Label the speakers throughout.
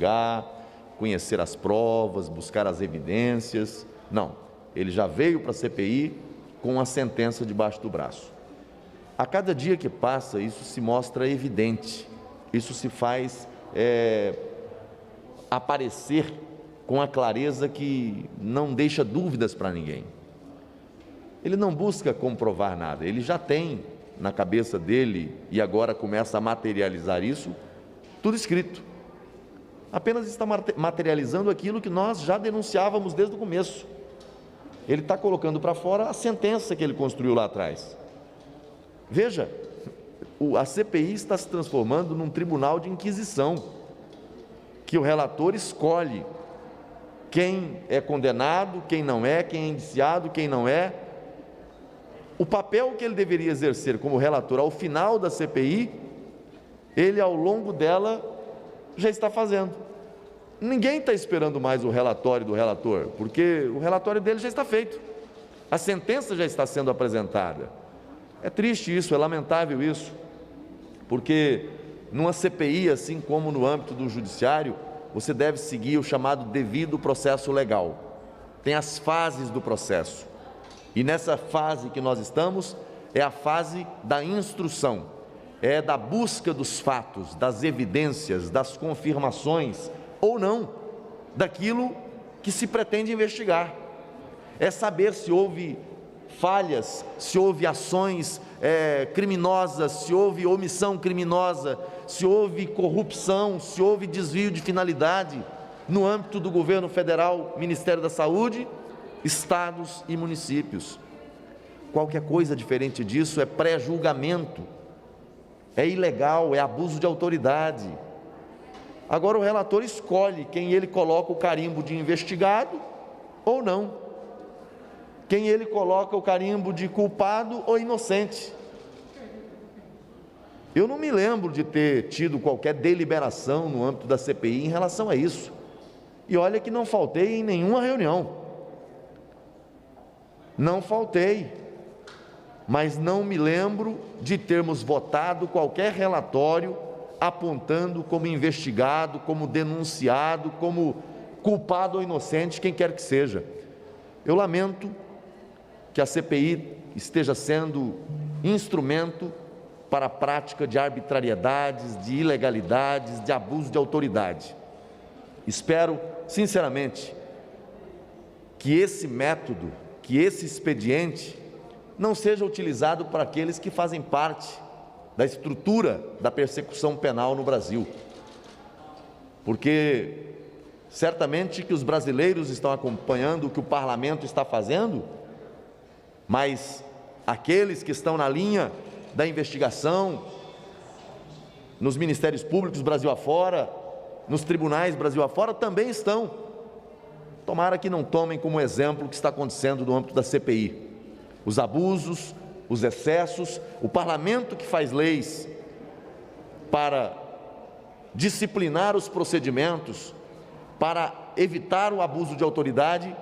Speaker 1: investigar, conhecer as provas, buscar as evidências. Não, ele já veio para a CPI com a sentença debaixo do braço. A cada dia que passa, isso se mostra evidente, isso se faz aparecer com a clareza que não deixa dúvidas para ninguém. Ele não busca comprovar nada, ele já tem na cabeça dele, e agora começa a materializar isso, tudo escrito. Apenas está materializando aquilo que nós já denunciávamos desde o começo. Ele está colocando para fora a sentença que ele construiu lá atrás. Veja, a CPI está se transformando num tribunal de inquisição, que o relator escolhe quem é condenado, quem não é, quem é indiciado, quem não é. O papel que ele deveria exercer como relator ao final da CPI, ele ao longo dela já está fazendo. Ninguém está esperando mais o relatório do relator, porque o relatório dele já está feito, a sentença já está sendo apresentada. É triste isso, é lamentável isso, porque numa CPI, assim como no âmbito do judiciário, você deve seguir o chamado devido processo legal. Tem as fases do processo. E nessa fase que nós estamos, é a fase da instrução, é da busca dos fatos, das evidências, das confirmações, ou não, daquilo que se pretende investigar. É saber se houve falhas, se houve ações criminosas, se houve omissão criminosa, se houve corrupção, se houve desvio de finalidade no âmbito do governo federal, Ministério da Saúde, estados e municípios. Qualquer coisa diferente disso é pré-julgamento, é ilegal, é abuso de autoridade. Agora o relator escolhe quem ele coloca o carimbo de investigado ou não, quem ele coloca o carimbo de culpado ou inocente. Eu não me lembro de ter tido qualquer deliberação no âmbito da CPI em relação a isso, e olha que não faltei em nenhuma reunião. Não faltei, mas não me lembro de termos votado qualquer relatório apontando como investigado, como denunciado, como culpado ou inocente, quem quer que seja. Eu lamento que a CPI esteja sendo instrumento para a prática de arbitrariedades, de ilegalidades, de abuso de autoridade. Espero, sinceramente, que esse método, que esse expediente não seja utilizado para aqueles que fazem parte da estrutura da persecução penal no Brasil, porque certamente que os brasileiros estão acompanhando o que o parlamento está fazendo, mas aqueles que estão na linha da investigação, nos ministérios públicos Brasil afora, nos tribunais Brasil afora, também estão. Tomara que não tomem como exemplo o que está acontecendo no âmbito da CPI. Os abusos, os excessos, o parlamento que faz leis para disciplinar os procedimentos, para evitar o abuso de autoridade,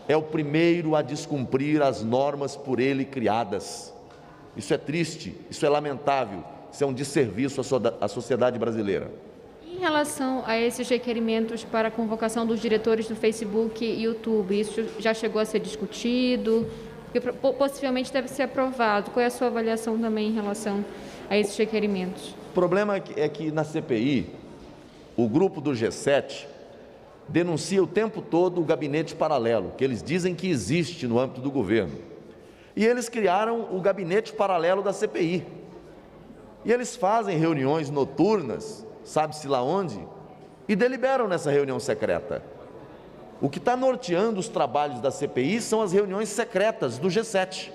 Speaker 1: é o primeiro a descumprir as normas por ele criadas. Isso é triste, isso é lamentável, isso é um desserviço à sociedade brasileira.
Speaker 2: Em relação a esses requerimentos para a convocação dos diretores do Facebook e YouTube, isso já chegou a ser discutido? Porque possivelmente deve ser aprovado. Qual é a sua avaliação também em relação a esses requerimentos?
Speaker 1: O problema é que na CPI, o grupo do G7 denuncia o tempo todo o gabinete paralelo, que eles dizem que existe no âmbito do governo. E eles criaram o gabinete paralelo da CPI. E eles fazem reuniões noturnas, sabe-se lá onde, e deliberam nessa reunião secreta. O que está norteando os trabalhos da CPI são as reuniões secretas do G7,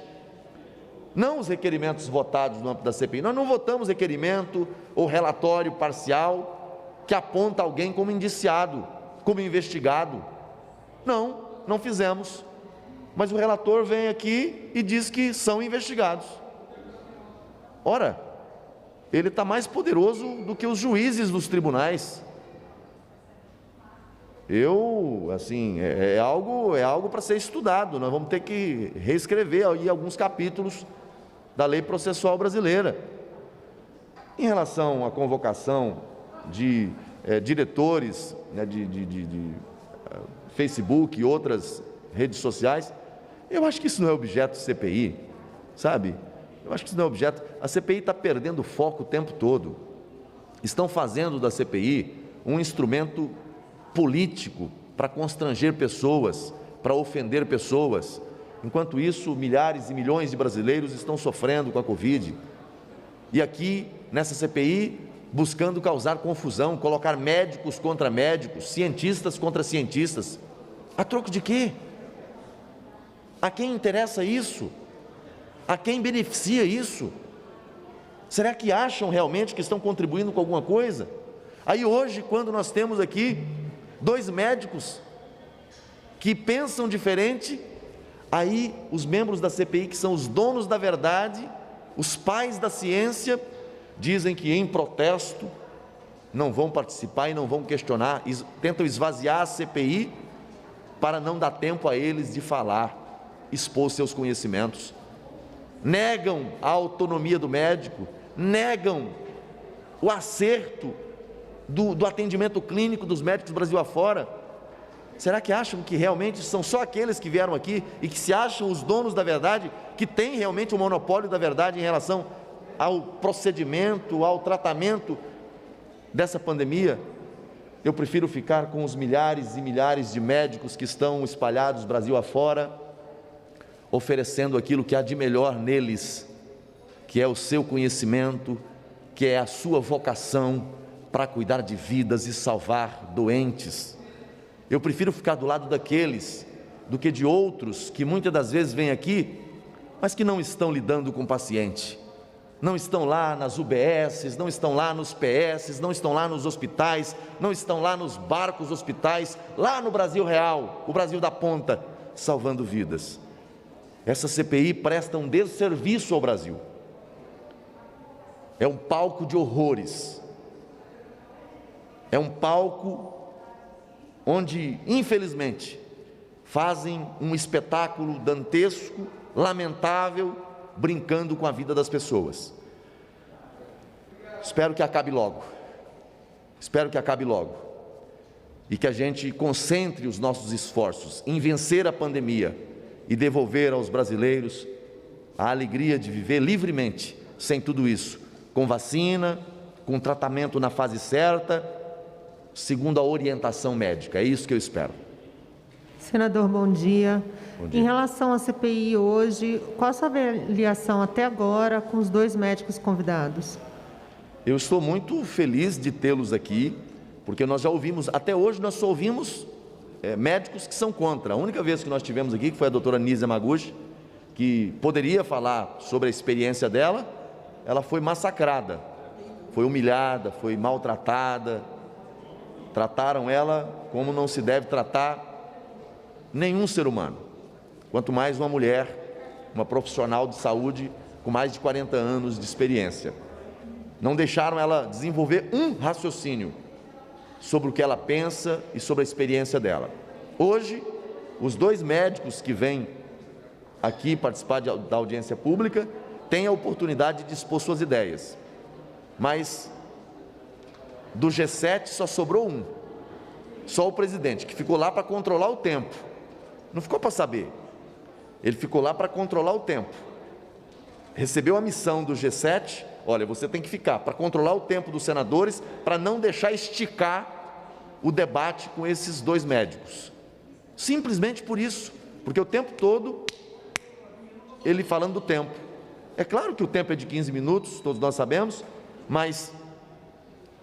Speaker 1: não os requerimentos votados no âmbito da CPI. Nós não votamos requerimento ou relatório parcial que aponta alguém como indiciado, como investigado. Não, não fizemos. Mas o relator vem aqui e diz que são investigados. Ora, ele está mais poderoso do que os juízes dos tribunais. É algo para ser estudado. Nós vamos ter que reescrever aí alguns capítulos da lei processual brasileira. Em relação à convocação de diretores, né, de Facebook e outras redes sociais. Eu acho que isso não é objeto de CPI, sabe? Eu acho que isso não é objeto. A CPI está perdendo foco o tempo todo. Estão fazendo da CPI um instrumento político para constranger pessoas, para ofender pessoas. Enquanto isso, milhares e milhões de brasileiros estão sofrendo com a Covid. E aqui, nessa CPI, buscando causar confusão, colocar médicos contra médicos, cientistas contra cientistas. A troco de quê? A quem interessa isso? A quem beneficia isso? Será que acham realmente que estão contribuindo com alguma coisa? Aí hoje, quando nós temos aqui 2 médicos que pensam diferente, aí os membros da CPI, que são os donos da verdade, os pais da ciência, dizem que em protesto não vão participar e não vão questionar, tentam esvaziar a CPI para não dar tempo a eles de falar, expor seus conhecimentos. Negam a autonomia do médico, negam o acerto do atendimento clínico dos médicos do Brasil afora. Será que acham que realmente são só aqueles que vieram aqui e que se acham os donos da verdade, que têm realmente o monopólio da verdade em relação ao procedimento, ao tratamento dessa pandemia? Eu prefiro ficar com os milhares e milhares de médicos que estão espalhados Brasil afora, oferecendo aquilo que há de melhor neles, que é o seu conhecimento, que é a sua vocação para cuidar de vidas e salvar doentes. Eu prefiro ficar do lado daqueles do que de outros que muitas das vezes vêm aqui, mas que não estão lidando com o paciente, não estão lá nas UBSs, não estão lá nos PS, não estão lá nos hospitais, não estão lá nos barcos hospitais, lá no Brasil real, o Brasil da ponta, salvando vidas. Essa CPI presta um desserviço ao Brasil. É um palco de horrores. É um palco onde, infelizmente, fazem um espetáculo dantesco, lamentável, brincando com a vida das pessoas. Espero que acabe logo. Espero que acabe logo. E que a gente concentre os nossos esforços em vencer a pandemia e devolver aos brasileiros a alegria de viver livremente, sem tudo isso, com vacina, com tratamento na fase certa, segundo a orientação médica. É isso que eu espero.
Speaker 3: Senador, bom dia.
Speaker 1: Bom dia.
Speaker 3: Em relação à CPI hoje, qual a sua avaliação até agora com os 2 médicos convidados?
Speaker 1: Eu estou muito feliz de tê-los aqui, porque nós já ouvimos, até hoje nós só ouvimos médicos que são contra. A única vez que nós tivemos aqui, que foi a doutora Nise Yamaguchi, que poderia falar sobre a experiência dela, ela foi massacrada, foi humilhada, foi maltratada, trataram ela como não se deve tratar nenhum ser humano, quanto mais uma mulher, uma profissional de saúde com mais de 40 anos de experiência. Não deixaram ela desenvolver um raciocínio sobre o que ela pensa e sobre a experiência dela. Hoje, os 2 médicos que vêm aqui participar da audiência pública têm a oportunidade de expor suas ideias, mas do G7 só sobrou um, só o presidente, que ficou lá para controlar o tempo, não ficou para saber, ele ficou lá para controlar o tempo, recebeu a missão do G7, olha, você tem que ficar para controlar o tempo dos senadores, para não deixar esticar o debate com esses 2 médicos, simplesmente por isso, porque o tempo todo ele falando do tempo. É claro que o tempo é de 15 minutos, todos nós sabemos, mas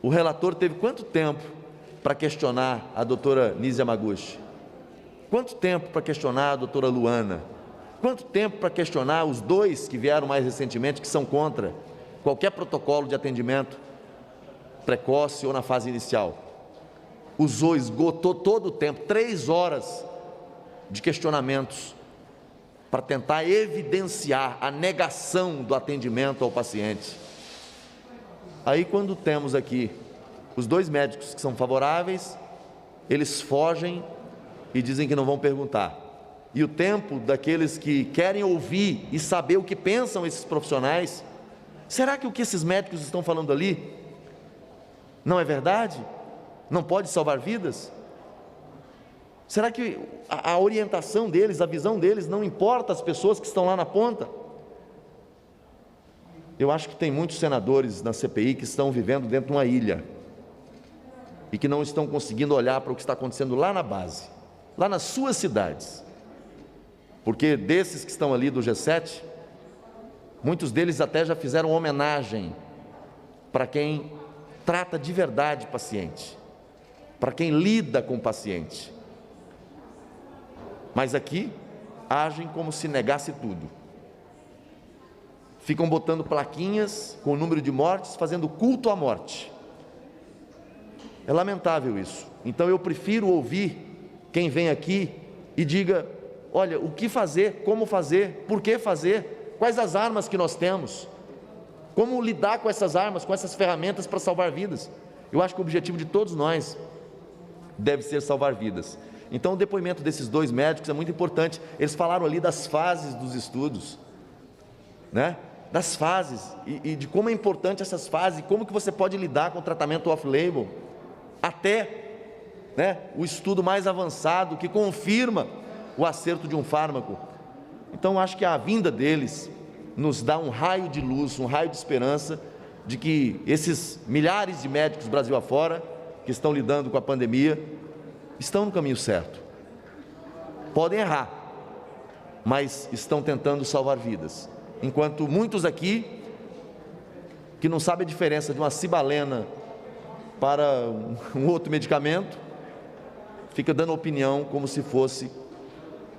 Speaker 1: o relator teve quanto tempo para questionar a doutora Nise Yamaguchi? Quanto tempo para questionar a doutora Luana? Quanto tempo para questionar os 2 que vieram mais recentemente, que são contra qualquer protocolo de atendimento precoce ou na fase inicial? Usou, esgotou todo o tempo, 3 horas de questionamentos para tentar evidenciar a negação do atendimento ao paciente. Aí, quando temos aqui os 2 médicos que são favoráveis, eles fogem e dizem que não vão perguntar. E o tempo daqueles que querem ouvir e saber o que pensam esses profissionais, será que o que esses médicos estão falando ali não é verdade? não pode salvar vidas? Será que a orientação deles, a visão deles não importa às pessoas que estão lá na ponta? Eu acho que tem muitos senadores na CPI que estão vivendo dentro de uma ilha e que não estão conseguindo olhar para o que está acontecendo lá na base, lá nas suas cidades, porque desses que estão ali do G7, muitos deles até já fizeram homenagem para quem trata de verdade paciente, para quem lida com o paciente, mas aqui agem como se negasse tudo, ficam botando plaquinhas com o número de mortes, fazendo culto à morte. É lamentável isso. Então eu prefiro ouvir quem vem aqui e diga: olha, o que fazer, como fazer, por que fazer, quais as armas que nós temos, como lidar com essas armas, com essas ferramentas para salvar vidas. Eu acho que o objetivo de todos nós deve ser salvar vidas. Então o depoimento desses dois médicos é muito importante. Eles falaram ali das fases dos estudos, né? Das fases e de como é importante essas fases, como que você pode lidar com o tratamento off-label, até, né, o estudo mais avançado que confirma o acerto de um fármaco. Então acho que a vinda deles nos dá um raio de luz, um raio de esperança de que esses milhares de médicos Brasil afora que estão lidando com a pandemia estão no caminho certo. Podem errar, mas estão tentando salvar vidas, enquanto muitos aqui que não sabem a diferença de uma cibalena para um outro medicamento, fica dando opinião como se fosse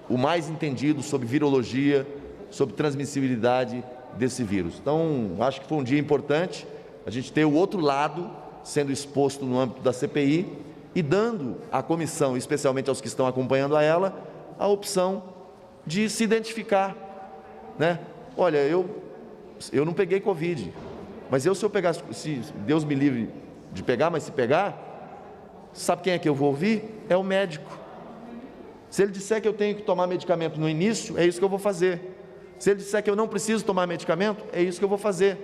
Speaker 1: o mais entendido sobre virologia, sobre transmissibilidade desse vírus. Então, acho que foi um dia importante a gente ter o outro lado sendo exposto no âmbito da CPI e dando à comissão, especialmente aos que estão acompanhando a ela, a opção de se identificar, né? Olha, eu não peguei Covid, mas se eu pegar, se Deus me livre de pegar, mas se pegar, sabe quem é que eu vou ouvir? É o médico. Se ele disser que eu tenho que tomar medicamento no início, é isso que eu vou fazer. Se ele disser que eu não preciso tomar medicamento, é isso que eu vou fazer.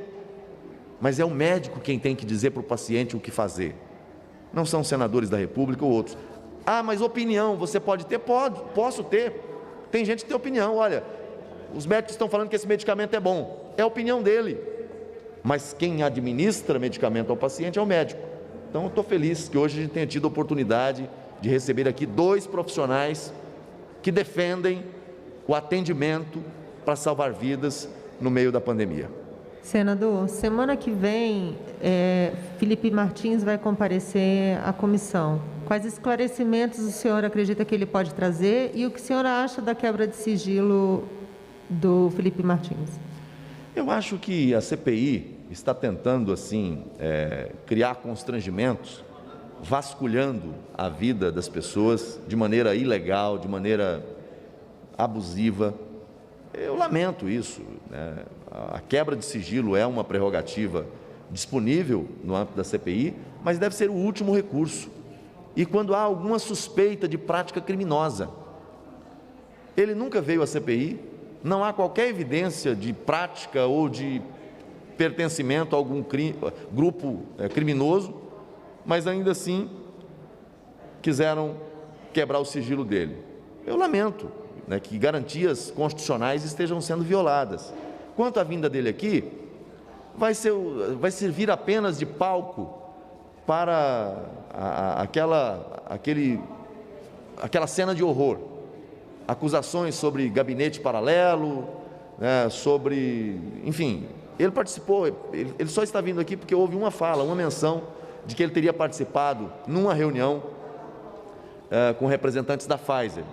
Speaker 1: Mas é o médico quem tem que dizer para o paciente o que fazer. Não são senadores da República ou outros. Ah, mas opinião, você pode ter? Posso ter. Tem gente que tem opinião. Olha, os médicos estão falando que esse medicamento é bom. É a opinião dele. Mas quem administra medicamento ao paciente é o médico. Então eu estou feliz que hoje a gente tenha tido a oportunidade de receber aqui dois profissionais que defendem o atendimento para salvar vidas no meio da pandemia.
Speaker 3: Senador, semana que vem, Felipe Martins vai comparecer à comissão. Quais esclarecimentos o senhor acredita que ele pode trazer e o que o senhor acha da quebra de sigilo do Felipe Martins?
Speaker 1: Eu acho que a CPI está tentando, assim, criar constrangimentos, vasculhando a vida das pessoas de maneira ilegal, de maneira abusiva. Eu lamento isso, né? A quebra de sigilo é uma prerrogativa disponível no âmbito da CPI, mas deve ser o último recurso. E quando há alguma suspeita de prática criminosa, ele nunca veio à CPI, não há qualquer evidência de prática ou de pertencimento a algum grupo criminoso, mas ainda assim quiseram quebrar o sigilo dele. Eu lamento, né, que garantias constitucionais estejam sendo violadas. Quanto à vinda dele aqui, vai servir apenas de palco para aquela cena de horror, acusações sobre gabinete paralelo, né, enfim, ele participou, ele só está vindo aqui porque houve uma fala, uma menção de que ele teria participado numa reunião com representantes da Pfizer.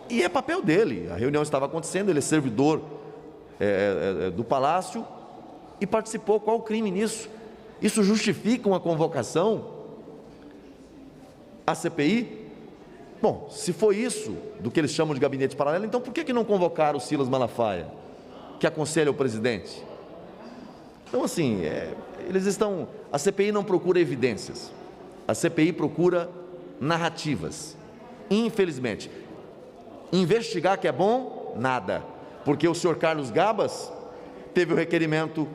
Speaker 1: E é papel dele, a reunião estava acontecendo, ele é servidor do Palácio e participou. Qual o crime nisso? Isso justifica uma convocação à CPI? Bom, se foi isso do que eles chamam de gabinete paralelo, então por que não convocaram o Silas Malafaia, que aconselha o presidente? Então, assim, a CPI não procura evidências, a CPI procura narrativas. Infelizmente, investigar que é bom, nada, porque o senhor Carlos Gabas teve o requerimento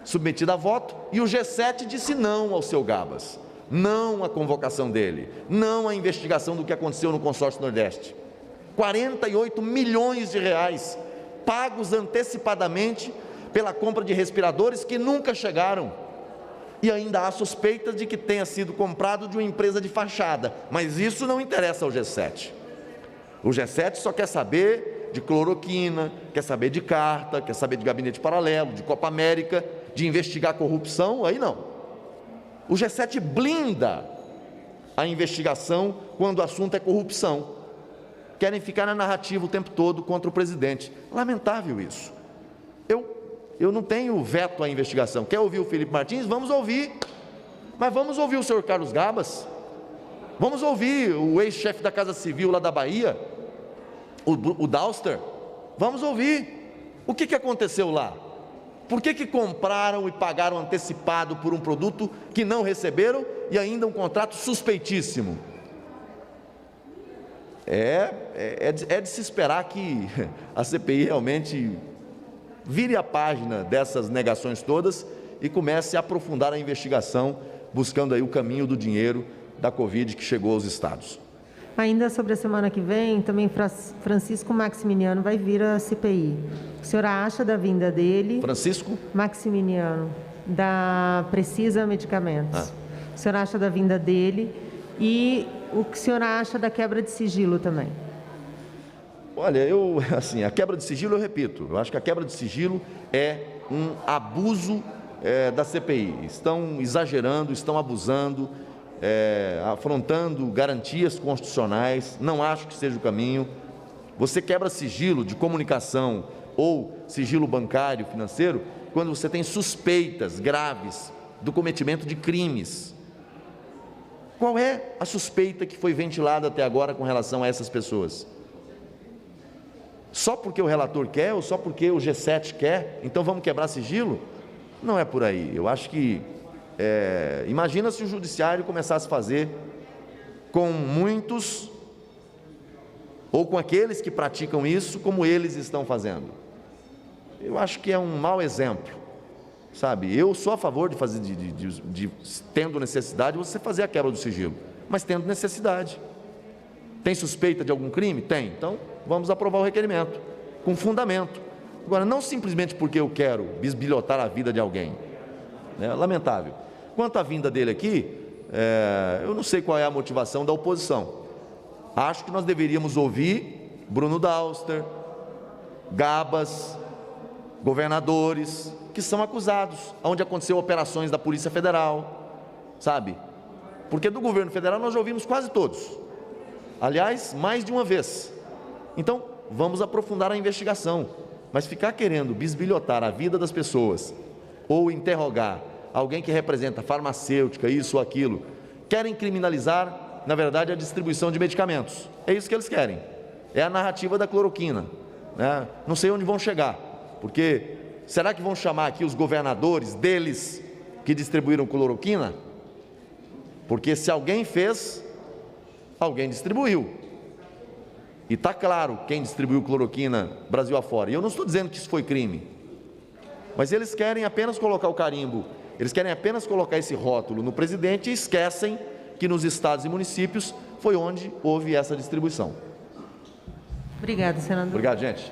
Speaker 1: submetido a voto e o G7 disse não ao seu Gabas. não a convocação dele, não a investigação do que aconteceu no consórcio Nordeste. 48 milhões de reais pagos antecipadamente pela compra de respiradores que nunca chegaram. E ainda há suspeitas de que tenha sido comprado de uma empresa de fachada, mas isso não interessa ao G7. O G7 só quer saber de cloroquina, quer saber de carta, quer saber de gabinete paralelo, de Copa América, de investigar corrupção, aí não. O G7 blinda a investigação quando o assunto é corrupção. Querem ficar na narrativa o tempo todo contra o presidente. Lamentável isso. Eu não tenho veto à investigação. Quer ouvir o Felipe Martins? Vamos ouvir. Mas vamos ouvir o senhor Carlos Gabas. Vamos ouvir o ex-chefe da Casa Civil lá da Bahia, o Dauster. Vamos ouvir. O que aconteceu lá? Por que compraram e pagaram antecipado por um produto que não receberam e ainda um contrato suspeitíssimo? É de se esperar que a CPI realmente vire a página dessas negações todas e comece a aprofundar a investigação, buscando aí o caminho do dinheiro da Covid que chegou aos estados.
Speaker 3: Ainda sobre a semana que vem, também Francisco Maximiano vai vir à CPI. O senhor acha da vinda dele?
Speaker 1: Francisco
Speaker 3: Maximiano, da Precisa Medicamentos. O senhor acha da vinda dele e o que o senhor acha da quebra de sigilo também?
Speaker 1: Olha, assim, a quebra de sigilo, eu repito, eu acho que a quebra de sigilo é um abuso da CPI. Estão exagerando, estão abusando, afrontando garantias constitucionais. Não acho que seja o caminho. Você quebra sigilo de comunicação ou sigilo bancário, financeiro, quando você tem suspeitas graves do cometimento de crimes. Qual é a suspeita que foi ventilada até agora com relação a essas pessoas? Só porque o relator quer ou só porque o G7 quer, então vamos quebrar sigilo? Não é por aí. Eu acho que, imagina se o judiciário começasse a fazer com muitos, ou com aqueles que praticam isso, como eles estão fazendo. Eu acho que é um mau exemplo, sabe? Eu sou a favor de fazer, tendo necessidade, você fazer a quebra do sigilo, mas tendo necessidade. Tem suspeita de algum crime? Tem. Então, vamos aprovar o requerimento, com fundamento. Agora, não simplesmente porque eu quero bisbilhotar a vida de alguém. Lamentável. Quanto à vinda dele aqui, eu não sei qual é a motivação da oposição. Acho que nós deveríamos ouvir Bruno Dauster, Gabas, governadores, que são acusados, onde aconteceu operações da Polícia Federal, sabe? Porque do governo federal nós já ouvimos quase todos. Aliás, mais de uma vez. Então, vamos aprofundar a investigação, mas ficar querendo bisbilhotar a vida das pessoas, ou interrogar alguém que representa farmacêutica, isso ou aquilo, querem criminalizar, na verdade, a distribuição de medicamentos. É isso que eles querem. É a narrativa da cloroquina. Não sei onde vão chegar, porque será que vão chamar aqui os governadores deles que distribuíram cloroquina? Porque se alguém fez, alguém distribuiu. E está claro quem distribuiu cloroquina Brasil afora. E eu não estou dizendo que isso foi crime. Mas eles querem apenas colocar o carimbo, eles querem apenas colocar esse rótulo no presidente e esquecem que nos estados e municípios foi onde houve essa distribuição.
Speaker 3: Obrigada, senador.
Speaker 1: Obrigado, gente.